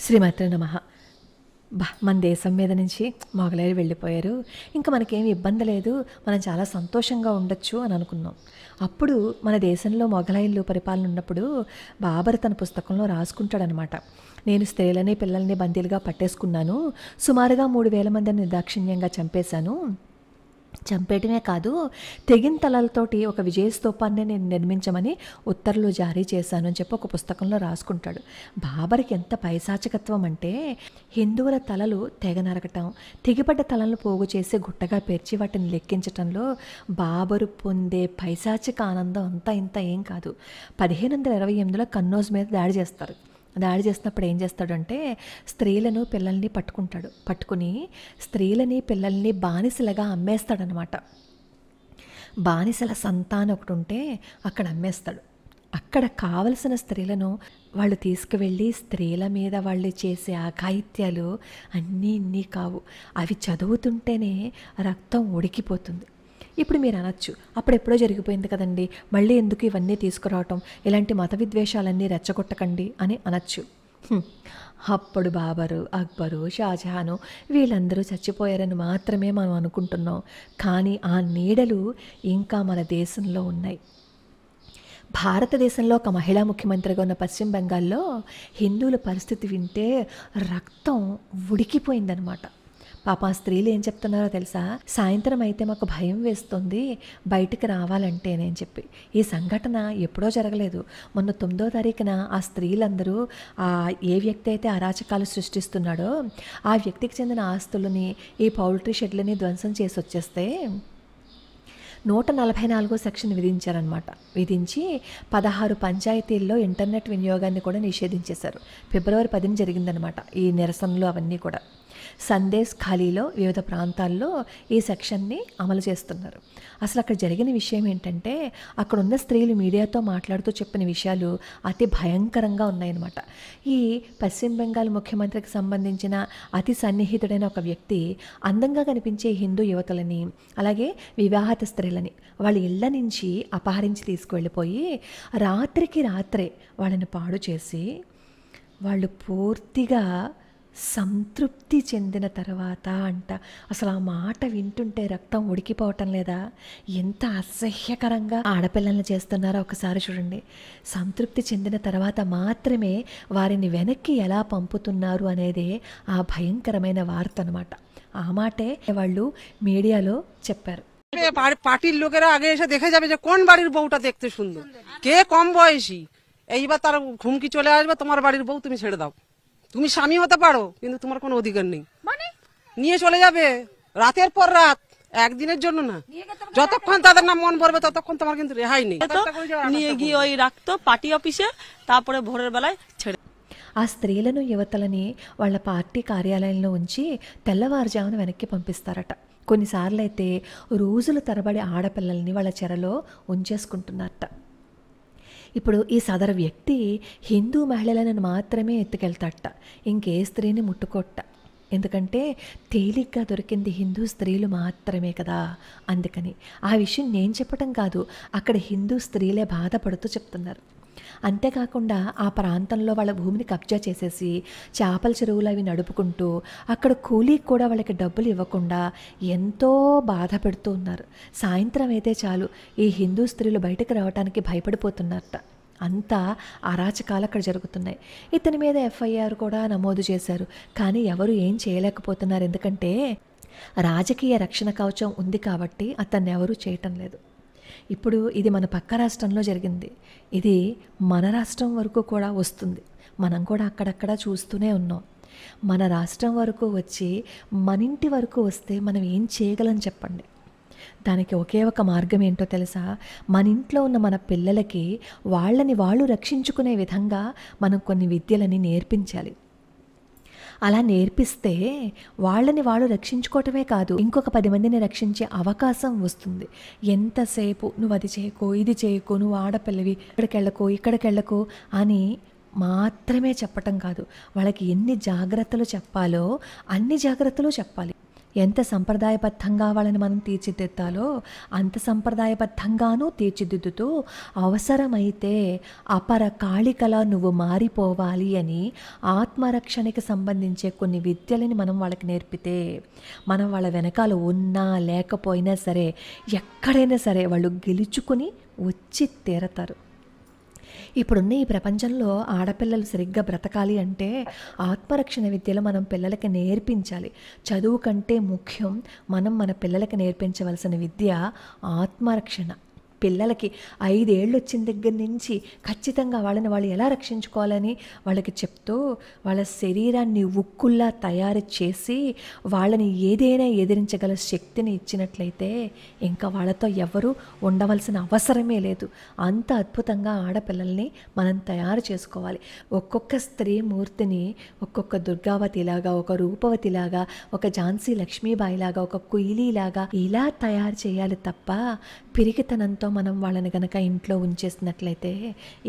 శ్రీమాత్రే నమః. మన దేశం మీద నుంచి మొగలాయులు వెళ్ళిపోయారు, ఇంకా మనకేమి ఇబ్బంది లేదు, మనం చాలా సంతోషంగా ఉండొచ్చు అని అనుకున్నాం. అప్పుడు మన దేశంలో మొగలాయులు పరిపాలన ఉన్నప్పుడు బాబర్ తన పుస్తకంలో రాసుకుంటాడనమాట, నేను స్త్రీలని పిల్లల్ని బందీలుగా పట్టేసుకున్నాను, సుమారుగా 3000 మందిని నిర్దాక్షిణ్యంగా చంపేశాను, చంపేయటమే కాదు తెగిన తలలతోటి ఒక విజయ స్తూపాన్ని నేను నిర్మించమని ఉత్తర్వులు జారీ చేశాను అని చెప్పి ఒక పుస్తకంలో రాసుకుంటాడు. బాబర్కి ఎంత పైశాచికత్వం అంటే హిందువుల తలలు తెగ నరకటం, తెగిపడ్డ తలలను పోగు చేసి గుట్టగా పేర్చి వాటిని లెక్కించటంలో బాబరు పొందే పైశాచిక ఆనందం అంతా ఇంత ఏం కాదు. 1528లో కన్నౌజ్ మీద దాడి చేస్తారు. దాడి చేసినప్పుడు ఏం చేస్తాడంటే స్త్రీలను పిల్లల్ని పట్టుకుని స్త్రీలని పిల్లల్ని బానిసలుగా అమ్మేస్తాడనమాట. బానిసల సంతానం ఒకటి ఉంటే అక్కడ అమ్మేస్తాడు. అక్కడ కావలసిన స్త్రీలను వాళ్ళు తీసుకువెళ్ళి స్త్రీల మీద వాళ్ళు చేసే అఘాయిత్యాలు అన్నీ ఇన్ని కావు, అవి చదువుతుంటేనే రక్తం ఉడికిపోతుంది. ఇప్పుడు మీరు అనొచ్చు, అప్పుడెప్పుడో జరిగిపోయింది కదండి, మళ్ళీ ఎందుకు ఇవన్నీ తీసుకురావటం, ఇలాంటి మత విద్వేషాలన్నీ రెచ్చగొట్టకండి అని అనొచ్చు. అప్పుడు బాబరు, అక్బరు, షాజహాను వీళ్ళందరూ చచ్చిపోయారని మాత్రమే మనం అనుకుంటున్నాం, కానీ ఆ నీడలు ఇంకా మన దేశంలో ఉన్నాయి. భారతదేశంలో ఒక మహిళా ముఖ్యమంత్రిగా ఉన్న పశ్చిమ బెంగాల్లో హిందువుల పరిస్థితి వింటే రక్తం ఉడికిపోయిందనమాట. పాప ఆ స్త్రీలు ఏం చెప్తున్నారో తెలుసా, సాయంత్రం అయితే మాకు భయం వేస్తుంది బయటికి రావాలంటేనే చెప్పి. ఈ సంఘటన ఎప్పుడో జరగలేదు, మొన్న 9వ తారీఖున ఆ స్త్రీలందరూ ఏ వ్యక్తి అయితే అరాచకాలు సృష్టిస్తున్నాడో ఆ వ్యక్తికి చెందిన ఆస్తులని, ఈ పౌల్ట్రీ షెడ్లని ధ్వంసం చేసి వచ్చేస్తే 144 సెక్షన్ విధించారనమాట. విధించి 16 పంచాయతీల్లో ఇంటర్నెట్ వినియోగాన్ని కూడా నిషేధించేశారు. ఫిబ్రవరి 10న జరిగిందనమాట ఈ నిరసనలు అవన్నీ కూడా. సందేశ్ ఖాళీలో వివిధ ప్రాంతాల్లో ఈ సెక్షన్ని అమలు చేస్తున్నారు. అసలు అక్కడ జరిగిన విషయం ఏంటంటే అక్కడున్న స్త్రీలు మీడియాతో మాట్లాడుతూ చెప్పిన విషయాలు అతి భయంకరంగా ఉన్నాయన్నమాట. ఈ పశ్చిమ బెంగాల్ ముఖ్యమంత్రికి సంబంధించిన అతి సన్నిహితుడైన ఒక వ్యక్తి అందంగా కనిపించే హిందూ యువతులని, అలాగే వివాహిత స్త్రీలని వాళ్ళ ఇళ్ల నుంచి అపహరించి తీసుకువెళ్ళిపోయి రాత్రికి రాత్రే వాళ్ళని పాడు చేసి వాళ్ళు పూర్తిగా సంతృప్తి చెందిన తర్వాత అంట. అసలు ఆ మాట వింటుంటే రక్తం ఉడికిపోవటం లేదా? ఎంత అసహ్యకరంగా ఆడపిల్లల్ని చేస్తున్నారో ఒకసారి చూడండి. సంతృప్తి చెందిన తర్వాత మాత్రమే వారిని వెనక్కి ఎలా పంపుతున్నారు అనేదే ఆ భయంకరమైన వార్త అనమాట. ఆ మాటే వాళ్ళు మీడియాలో చెప్పారు. পার্টির লোকেরা আগে এসে দেখে যাবে যে কোন বাড়ির বউটা দেখতে সুন্দর, কে কম বয়সী, এইবার তার ঘুমকি চলে আসবে, তোমার বাড়ির বউ তুমি ছেড়ে দাও, তুমি স্বামী হতে পারো কিন্তু তোমার কোনো অধিকার নেই, নিয়ে চলে যাবে রাতের পর রাত, একদিনের জন্য না, যতক্ষণ তাদের না মন ভরবে ততক্ষণ তোমার কিন্তু রেহাই নেই। নিয়ে গিয়ে ওই রাখতো পার্টি অফিসে, তারপরে ভোরের বেলায় ছেড়ে. ఆ స్త్రీలను యువతలని వాళ్ళ పార్టీ కార్యాలయంలో ఉంచి తెల్లవారుజామున వెనక్కి పంపిస్తారట. కొన్నిసార్లు అయితే రోజుల తరబడి ఆడపిల్లల్ని వాళ్ళ చెరలో ఉంచేసుకుంటున్నారట. ఇప్పుడు ఈ సదరు వ్యక్తి హిందూ మహిళలను మాత్రమే ఎత్తుకెళ్తాడట, ఇంకే స్త్రీని ముట్టుకోట. ఎందుకంటే తేలిగ్గా దొరికింది హిందూ స్త్రీలు మాత్రమే కదా, అందుకని. ఆ విషయం నేను చెప్పటం కాదు, అక్కడ హిందూ స్త్రీలే బాధపడుతూ చెప్తున్నారు. అంతేకాకుండా ఆ ప్రాంతంలో వాళ్ళ భూమిని కబ్జా చేసేసి చేపల చెరువులు అవి నడుపుకుంటూ అక్కడ కూలీకి కూడా వాళ్ళకి డబ్బులు ఇవ్వకుండా ఎంతో బాధ పెడుతూ ఉన్నారు. సాయంత్రం అయితే చాలు ఈ హిందూ స్త్రీలు బయటకు రావడానికి భయపడిపోతున్నారట. అంతా అరాచకాలు అక్కడ జరుగుతున్నాయి. ఇతని మీద FIR కూడా నమోదు చేశారు, కానీ ఎవరు ఏం చేయలేకపోతున్నారు. ఎందుకంటే రాజకీయ రక్షణ కవచం ఉంది కాబట్టి అతన్ని ఎవరూ చేయటం లేదు. ఇప్పుడు ఇది మన పక్క రాష్ట్రంలో జరిగింది, ఇది మన రాష్ట్రం వరకు కూడా వస్తుంది. మనం కూడా అక్కడక్కడ చూస్తూనే ఉన్నాం. మన రాష్ట్రం వరకు వచ్చి మన ఇంటి వరకు వస్తే మనం ఏం చేయగలం చెప్పండి? దానికి ఒకే ఒక మార్గం ఏంటో తెలుసా? మన ఇంట్లో ఉన్న మన పిల్లలకి వాళ్ళని వాళ్ళు రక్షించుకునే విధంగా మనం కొన్ని విద్యలని నేర్పించాలి. అలా నేర్పిస్తే వాళ్ళని వాళ్ళు రక్షించుకోవటమే కాదు, ఇంకొక 10 మందిని రక్షించే అవకాశం వస్తుంది. ఎంతసేపు నువ్వు అది చేయకు, ఇది చేయకు, నువ్వు ఆడపిల్లవి, ఇక్కడికి వెళ్ళకు అని మాత్రమే చెప్పటం కాదు, వాళ్ళకి ఎన్ని జాగ్రత్తలు చెప్పాలో అన్ని జాగ్రత్తలు చెప్పాలి. ఎంత సంప్రదాయబద్ధంగా వాళ్ళని మనం తీర్చిదిద్దాలో అంత సంప్రదాయబద్ధంగానూ తీర్చిదిద్దుతూ అవసరమైతే అపర కాళికలా నువ్వు మారిపోవాలి అని ఆత్మరక్షణకి సంబంధించే కొన్ని విద్యలని మనం వాళ్ళకి నేర్పితే మనం వాళ్ళ వెనకాల ఉన్నా లేకపోయినా సరే ఎక్కడైనా సరే వాళ్ళు గెలుచుకుని వచ్చి తీరతారు. ఇప్పుడున్న ఈ ప్రపంచంలో ఆడపిల్లలు సరిగ్గా బ్రతకాలి అంటే ఆత్మరక్షణ విద్యలు మనం పిల్లలకి నేర్పించాలి. చదువు కంటే ముఖ్యం మనం మన పిల్లలకి నేర్పించవలసిన విద్య ఆత్మరక్షణ. పిల్లలకి 5 ఏళ్ళు వచ్చిన దగ్గర నుంచి ఖచ్చితంగా వాళ్ళని వాళ్ళు ఎలా రక్షించుకోవాలని వాళ్ళకి చెప్తూ వాళ్ళ శరీరాన్ని ఉక్కుల్లా తయారు చేసి వాళ్ళని ఏదైనా ఎదిరించగల శక్తిని ఇచ్చినట్లయితే ఇంకా వాళ్ళతో ఎవరు ఉండవలసిన అవసరమే లేదు. అంత అద్భుతంగా ఆడపిల్లల్ని మనం తయారు చేసుకోవాలి. ఒక్కొక్క స్త్రీ మూర్తిని ఒక్కొక్క దుర్గావతిలాగా, ఒక రూపవతిలాగా, ఒక ఝాన్సీ లక్ష్మీబాయిలాగా, ఒక కుయిలీలాగా ఇలా తయారు చేయాలి తప్ప పిరికితనంతో మనం వాళ్ళని గనక ఇంట్లో ఉంచేసినట్లయితే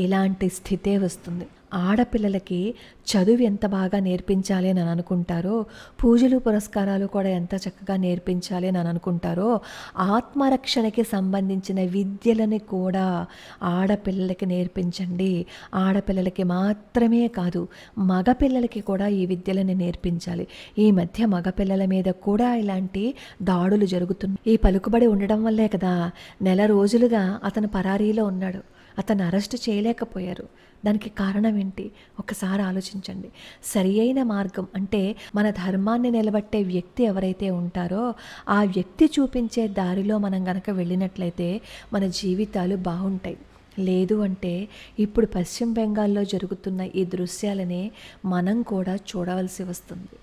ఇలాంటి స్థితే వస్తుంది. ఆడపిల్లలకి చదువు ఎంత బాగా నేర్పించాలి అని అనుకుంటారో, పూజలు పురస్కారాలు కూడా ఎంత చక్కగా నేర్పించాలి అని అనుకుంటారో, ఆత్మరక్షణకి సంబంధించిన విద్యలని కూడా ఆడపిల్లలకి నేర్పించండి. ఆడపిల్లలకి మాత్రమే కాదు, మగపిల్లలకి కూడా ఈ విద్యలని నేర్పించాలి. ఈ మధ్య మగపిల్లల మీద కూడా ఇలాంటి దాడులు జరుగుతున్నాయి. ఈ పలుకుబడి ఉండడం వల్లే కదా నెల రోజులుగా అతను పరారీలో ఉన్నాడు. అతను అరెస్ట్ చేయలేకపోయారు. దానికి కారణం ఏంటి? ఒకసారి ఆలోచించండి. సరి అయిన మార్గం అంటే మన ధర్మాన్ని నిలబట్టే వ్యక్తి ఎవరైతే ఉంటారో ఆ వ్యక్తి చూపించే దారిలో మనం గనక వెళ్ళినట్లయితే మన జీవితాలు బాగుంటాయి. లేదు అంటే ఇప్పుడు పశ్చిమ బెంగాల్లో జరుగుతున్న ఈ దృశ్యాలనే మనం కూడా చూడవలసి వస్తుంది.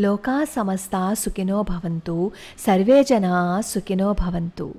లోకా సమస్తా సుఖినో భవంతు, సర్వే జనా సుఖినో భవంతు.